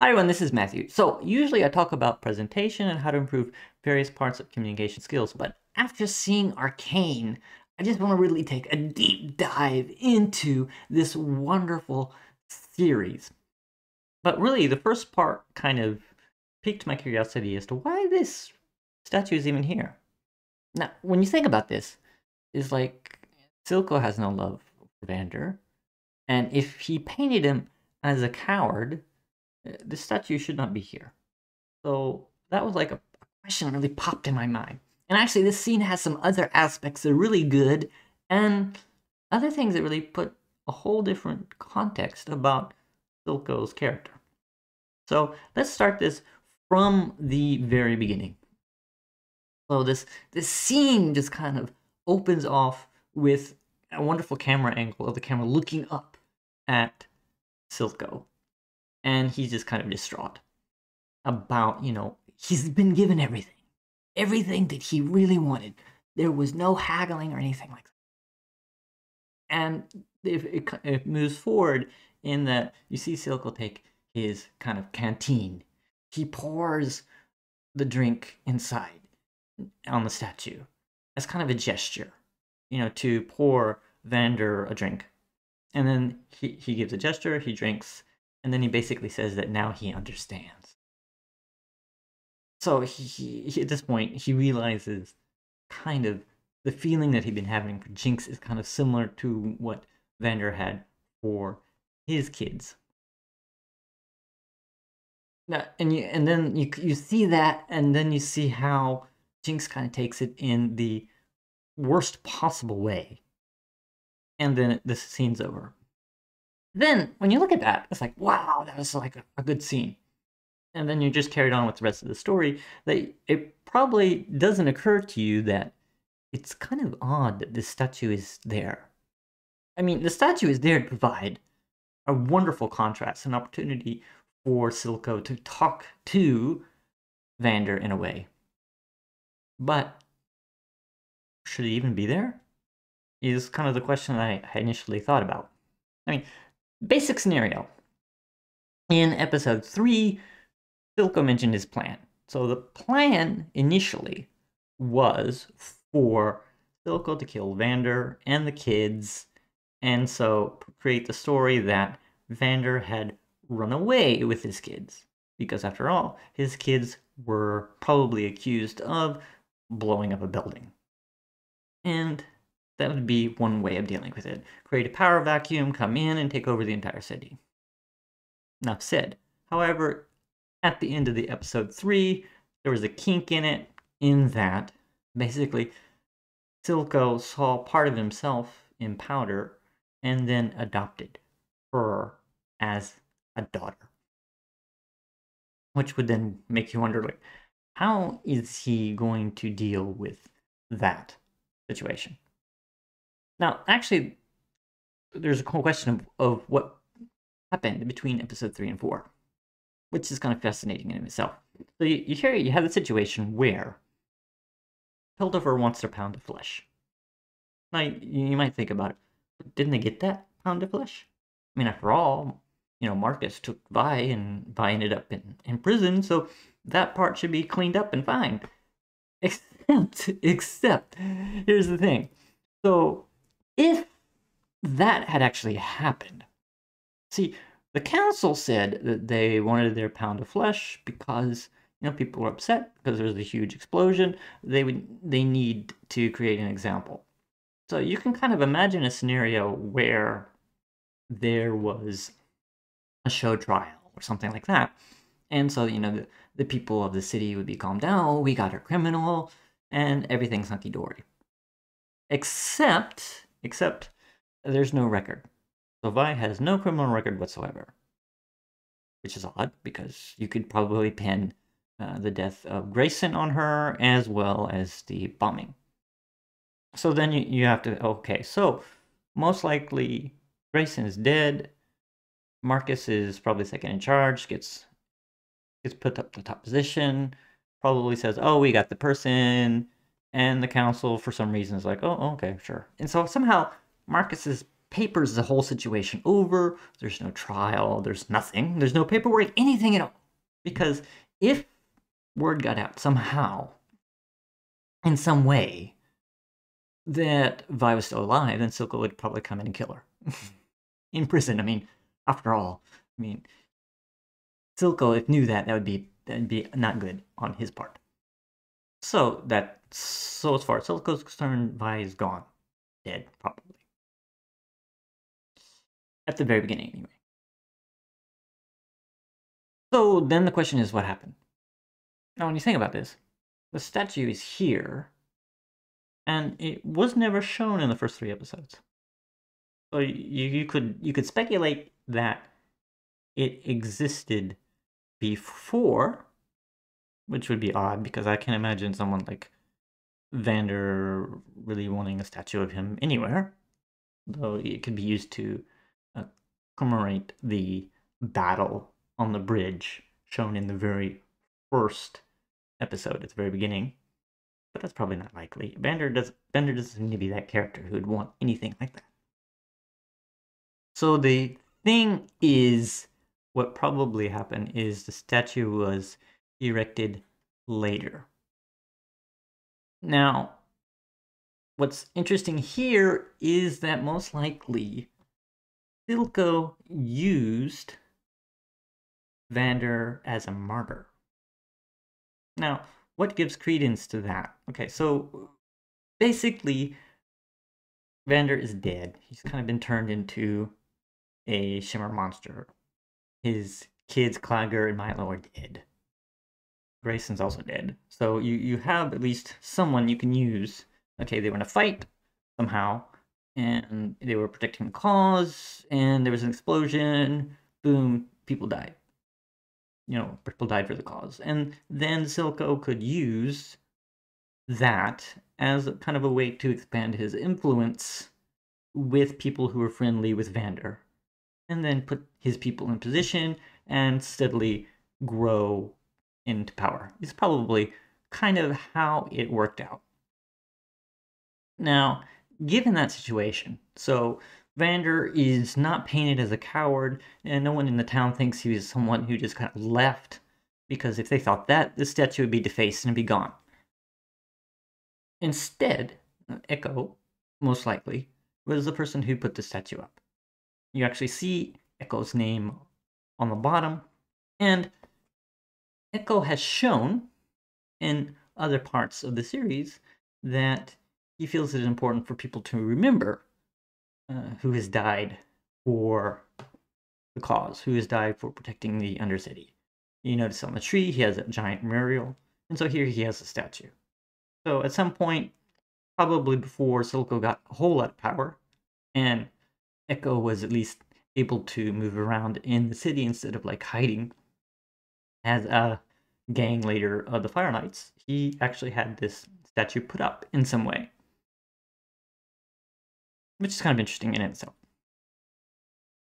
Hi everyone, this is Matthew. So usually I talk about presentation and how to improve various parts of communication skills, but after seeing Arcane, I just want to really take a deep dive into this wonderful series. But really, the first part kind of piqued my curiosity as to why this statue is even here. Now, when you think about this, it's like Silco has no love for Vander, and if he painted him as a coward, the statue should not be here. So that was like a question that really popped in my mind. And actually, this scene has some other aspects that are really good, and other things that really put a whole different context about Silco's character. So let's start this from the very beginning. So this scene just kind of opens off with a wonderful camera angle of the camera looking up at Silco. And he's just kind of distraught about, he's been given everything that he really wanted. There was no haggling or anything like that. And if it moves forward in that you see Silco take his kind of canteen. He pours the drink inside on the statue as kind of a gesture, to pour Vander a drink. And then he gives a gesture, he drinks, and then he basically says that now he understands. So he at this point, he realizes kind of the feeling that he'd been having for Jinx is kind of similar to what Vander had for his kids. Now, and then you see that, and then you see how Jinx kind of takes it in the worst possible way. And then the scene's over. Then, when you look at that, it's like, wow, that was like a good scene. And then you just carried on with the rest of the story. That it probably doesn't occur to you that it's kind of odd that this statue is there. I mean, the statue is there to provide a wonderful contrast, an opportunity for Silco to talk to Vander in a way. But should it even be there? Is kind of the question I initially thought about. I mean, basic scenario. In episode 3, Silco mentioned his plan. So the plan initially was for Silco to kill Vander and the kids, and so create the story that Vander had run away with his kids. Because after all, his kids were probably accused of blowing up a building. And that would be one way of dealing with it. Create a power vacuum, come in, and take over the entire city. Enough said. However, at the end of the episode 3, there was a kink in it, in that basically Silco saw part of himself in Powder and then adopted her as a daughter. Which would then make you wonder, like, how is he going to deal with that situation? Now, actually, there's a whole question of what happened between episode 3 and 4, which is kind of fascinating in itself. So you have the situation where Piltover wants their pound of flesh. Now, you might think about it. Didn't they get that pound of flesh? I mean, after all, Marcus took Vi, and Vi ended up in prison, so that part should be cleaned up and fine. Except, here's the thing. So, if that had actually happened, see, the council said that they wanted their pound of flesh because, people were upset because there was a huge explosion. They need to create an example. So you can kind of imagine a scenario where there was a show trial or something like that. And so, the people of the city would be calmed down. Oh, we got our criminal, and everything's hunky-dory. Except there's no record. So Vi has no criminal record whatsoever. Which is odd, because you could probably pin the death of Grayson on her, as well as the bombing. So then you have to, okay, so most likely Grayson is dead. Marcus is probably second in charge, gets put up to the top position, probably says, oh, we got the person, and the council for some reason is like, oh, okay, sure. And so somehow Marcus papers the whole situation over. There's no trial, there's nothing, there's no paperwork, anything at all. Because if word got out somehow, in some way, that Vi was still alive, then Silco would probably come in and kill her. In prison, I mean, after all, I mean, Silco, if knew that'd be not good on his part. So as far as Silco's concerned, Vi is gone. Dead, probably. At the very beginning, anyway. So then the question is, what happened? Now, when you think about this, the statue is here, and it was never shown in the first 3 episodes. So you could speculate that it existed before, which would be odd because I can't imagine someone like Vander really wanting a statue of him anywhere, though it could be used to commemorate the battle on the bridge shown in the very first episode at the very beginning. But that's probably not likely. Vander doesn't seem to be that character who would want anything like that. So the thing is, what probably happened is the statue was erected later. Now, what's interesting here is that most likely Silco used Vander as a martyr. Now, what gives credence to that? Okay, so basically, Vander is dead. He's kind of been turned into a shimmer monster. His kids, Clagger and Milo, are dead. Grayson's also dead. So you have at least someone you can use. Okay, they were in a fight somehow, and they were protecting the cause, and there was an explosion. Boom, people died. People died for the cause. And then Silco could use that as kind of a way to expand his influence with people who were friendly with Vander, and then put his people in position and steadily grow into power. It's probably kind of how it worked out. Now, given that situation, so Vander is not painted as a coward, and no one in the town thinks he was someone who just kind of left, because if they thought that, the statue would be defaced and be gone. Instead, Echo, most likely, was the person who put the statue up. You actually see Echo's name on the bottom, and Echo has shown in other parts of the series that he feels it is important for people to remember who has died for the cause, who has died for protecting the Undercity. You notice on the tree he has a giant memorial, and so here he has a statue. So at some point, probably before Silco got a whole lot of power, and Echo was at least able to move around in the city instead of like hiding as a gang leader of the Fire Knights, he actually had this statue put up in some way, which is kind of interesting in itself.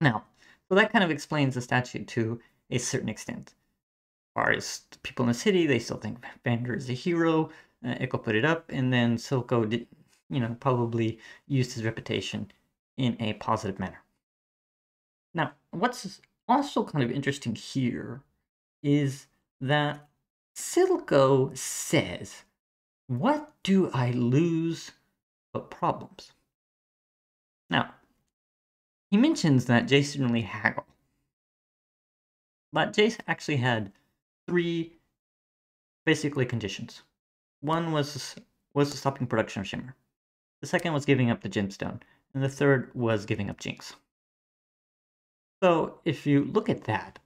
Now, so that kind of explains the statue to a certain extent. As far as people in the city, they still think Vander is a hero. Echo put it up, and then Silco did, probably used his reputation in a positive manner. Now, what's also kind of interesting here is that Silco says, "What do I lose but problems?" Now, he mentions that Jace didn't really haggle. But Jace actually had 3 basically conditions. One was stopping production of Shimmer. The second was giving up the gemstone. And the third was giving up Jinx. So if you look at that,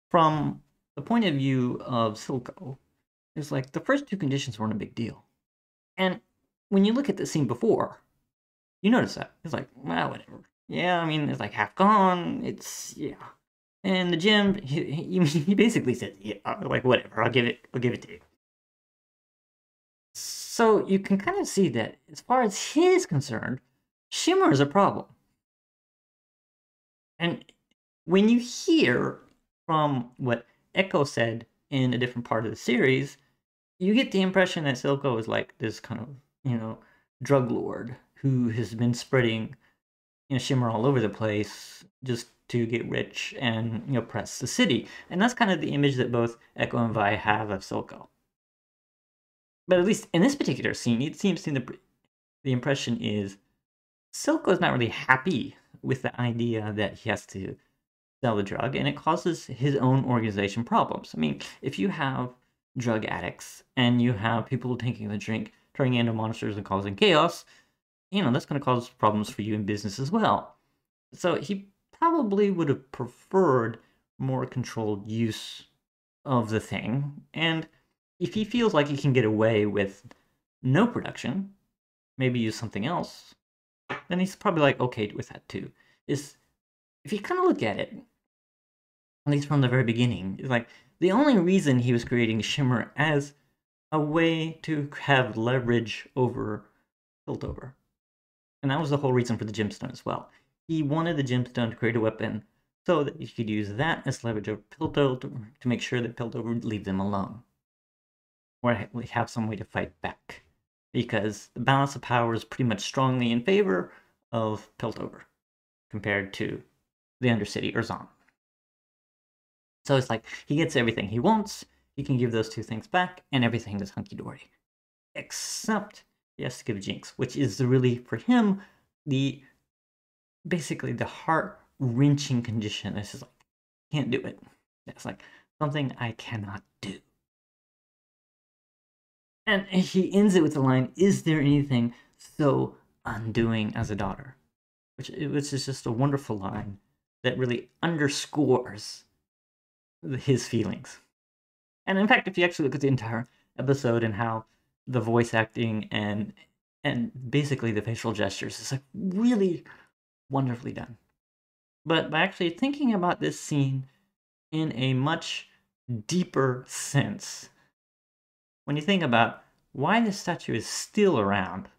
from the point of view of Silco, it's like the first 2 conditions weren't a big deal. And when you look at the scene before, you notice that. It's like, well, whatever. Yeah, I mean, it's like half gone. Yeah. And the gem, he basically said, yeah, like, whatever, I'll give it to you. So you can kind of see that as far as he's concerned, Shimmer is a problem. And when you hear from what Echo said in a different part of the series, you get the impression that Silco is like this kind of, drug lord who has been spreading, Shimmer all over the place, just to get rich and, you know, oppress the city. And that's kind of the image that both Echo and Vi have of Silco. But at least in this particular scene, it seems to the impression is Silco is not really happy with the idea that he has to sell the drug, and it causes his own organization problems. I mean, if you have drug addicts and you have people taking the drink, turning into monsters and causing chaos, you know, that's going to cause problems for you in business as well. So he probably would have preferred more controlled use of the thing. And if he feels like he can get away with no production, maybe use something else, then he's probably like okay with that too. If you kind of look at it, at least from the very beginning, it's like the only reason he was creating Shimmer as a way to have leverage over Piltover. And that was the whole reason for the gemstone as well. He wanted the gemstone to create a weapon so that he could use that as leverage over Piltover to make sure that Piltover would leave them alone. Or have some way to fight back. Because the balance of power is pretty much strongly in favor of Piltover compared to the Undercity or Zon. So it's like he gets everything he wants, he can give those two things back, and everything is hunky-dory. Except he has to give Jinx, which is really, for him, basically the heart-wrenching condition. It's just like, can't do it. It's like something I cannot do. And he ends it with the line, "Is there anything so undoing as a daughter?" Which is just a wonderful line that really underscores his feelings. And in fact, if you actually look at the entire episode and how the voice acting and basically the facial gestures is like really wonderfully done. But by actually thinking about this scene in a much deeper sense, when you think about why this statue is still around,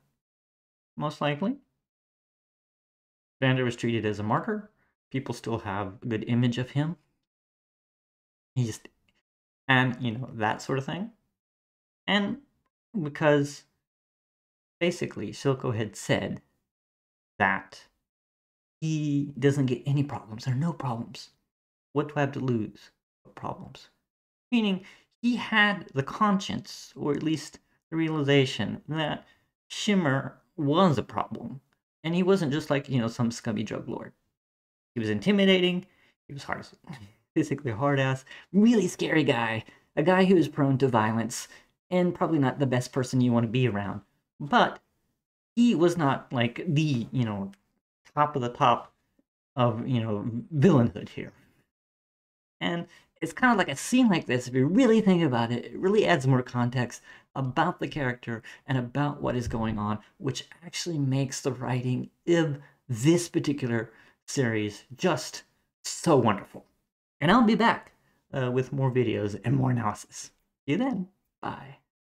most likely Vander was treated as a martyr. People still have a good image of him. And you know, that sort of thing. And because basically Silco had said that he doesn't get any problems. There are no problems. What do I have to lose? What problems? Meaning he had the conscience, or at least the realization, that Shimmer was a problem. And he wasn't just like, you know, some scummy drug lord. He was intimidating. He was physically hard-ass, really scary guy. A guy who is prone to violence, and probably not the best person you want to be around. But he was not like the, you know, top of the top of, you know, villainhood here. And it's kind of like a scene like this, if you really think about it, it really adds more context about the character and about what is going on, which actually makes the writing of this particular series just so wonderful. And I'll be back with more videos and more analysis. See you then. Bye.